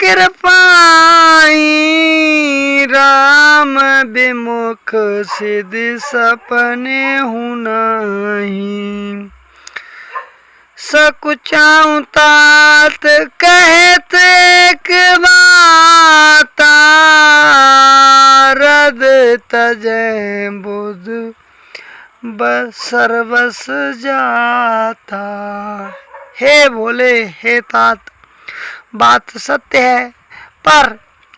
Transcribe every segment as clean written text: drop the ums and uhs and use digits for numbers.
कृपाई राम विमुख सिद्धि सपने हुनाही। सकुचाऊं तात कहते बाता रद तजय बुध सर्वस जाता। हे भोले, हे तात, बात सत्य है, पर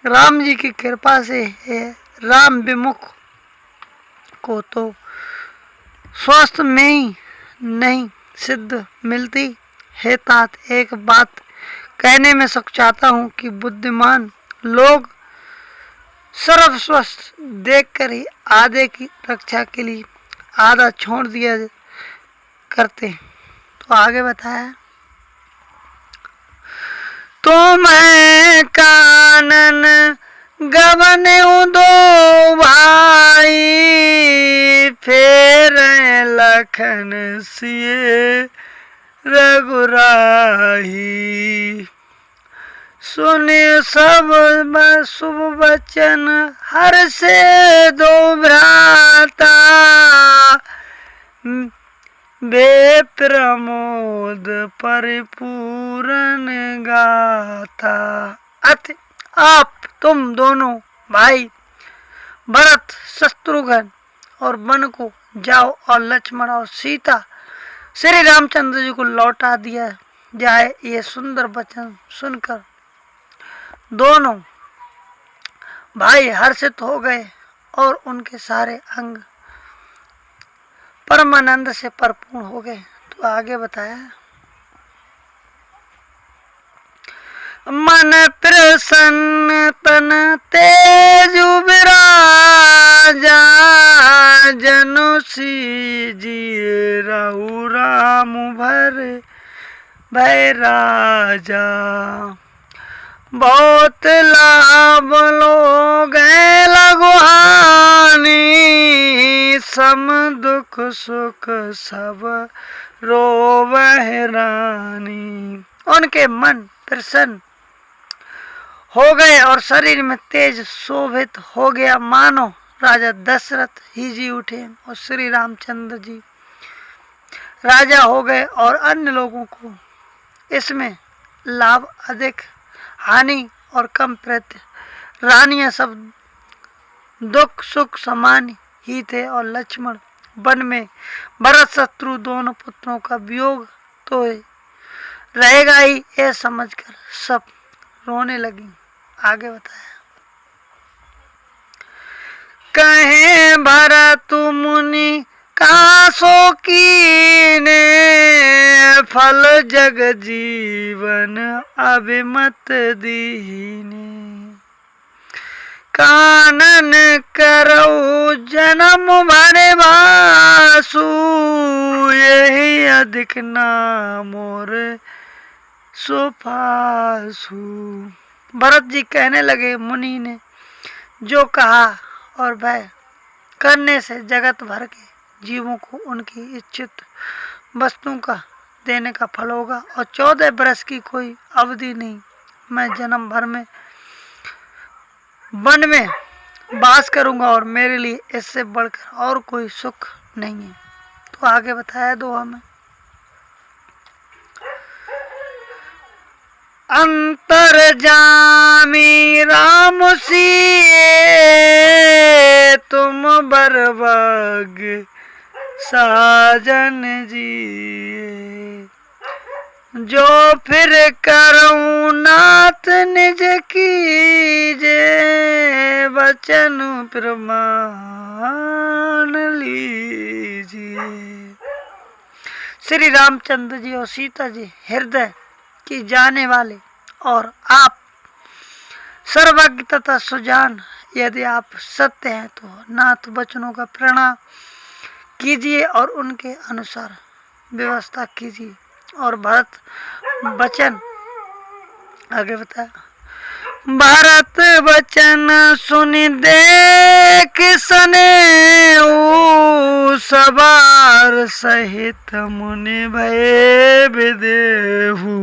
राम जी की कृपा से है राम विमुख को तो स्वस्थ में ही नहीं सिद्ध मिलती। हे तात, एक बात कहने में सक चाहता हूँ कि बुद्धिमान लोग सर्वस्वस्थ देखकर ही आधे की रक्षा के लिए आधा छोड़ दिया करते। तो आगे बताया, तो मैं कानन गवन दो भाई फेर लखन सिए रघुराही। सुने सब शुभ वचन हर से दो भ्राता वे प्रमोद परिपूर्ण गाता। अत आप तुम दोनों भाई भरत शत्रुघ्न और वन को जाओ और लक्ष्मण और सीता श्री रामचंद्र जी को लौटा दिया जाए। ये सुंदर वचन सुनकर दोनों भाई हर्षित हो गए और उनके सारे अंग परमानंद से परिपूर्ण हो गए। तो आगे बताया, मन प्रसन्न तन तेजु विराजा जनु जी रहु राम भर भय राजा। बहुत लाभ लोग लघुहानी सम दुख सुख सब रोवह रानी। उनके मन प्रसन्न हो गए और शरीर में तेज शोभित हो गया, मानो राजा दशरथ ही जी उठे और श्री रामचंद्र जी राजा हो गए और अन्य लोगों को इसमें लाभ अधिक, हानि और कम प्रत्य। रानियां सब दुख सुख समान ही थे और लक्ष्मण वन में भरत शत्रु दोनों पुत्रों का वियोग तो रहेगा ही, यह समझकर सब रोने लगी। आगे बताया, कहे भरत मुनि कासो कीने फल जग जीवन अभिमत दीने। कानन करऊ जन्म भरे वासु यही अधिक नाम और सुपासु। भरत जी कहने लगे, मुनि ने जो कहा और वह करने से जगत भर के जीवों को उनकी इच्छित वस्तुओं का देने का फल होगा और 14 वर्ष की कोई अवधि नहीं। मैं जन्म भर में वन में वास करूंगा और मेरे लिए इससे बढ़कर और कोई सुख नहीं है। तो आगे बताया दोहा में, अंतर्जामी राम सिए तुम बरबग साजन जी। जो फिर करूं नाथ निज कीजे वचन प्रमाण लीजिए। श्री रामचंद्र जी और सीता जी हृदय की जाने वाले और आप सर्वज्ञ तथा सुजान, यदि आप सत्य हैं तो नाथ वचनों का प्रणाम कीजिए और उनके अनुसार व्यवस्था कीजिए। और भरत वचन आगे बताया, भरत वचन सुनि देख सने सवार सहित मुनि भय विदेहु।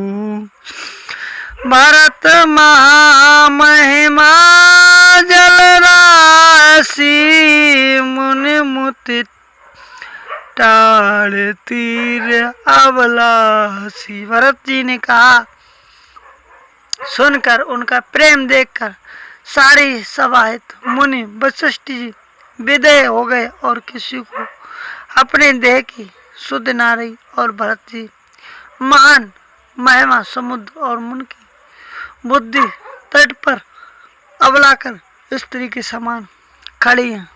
भरत भरत महामहिमा जल राशि मुनि मुति टाल तीर अबलासी। भरत जी ने कहा, सुनकर उनका प्रेम देखकर सारी सभाहित मुनि वशिष्ठ जी विदेह हो गए और किसी को अपने देह की सुध ना रही। और भरत जी महान महिमा समुद्र और मुन की बुद्धि तट पर अबलाकर स्त्री के समान खड़ी हैं।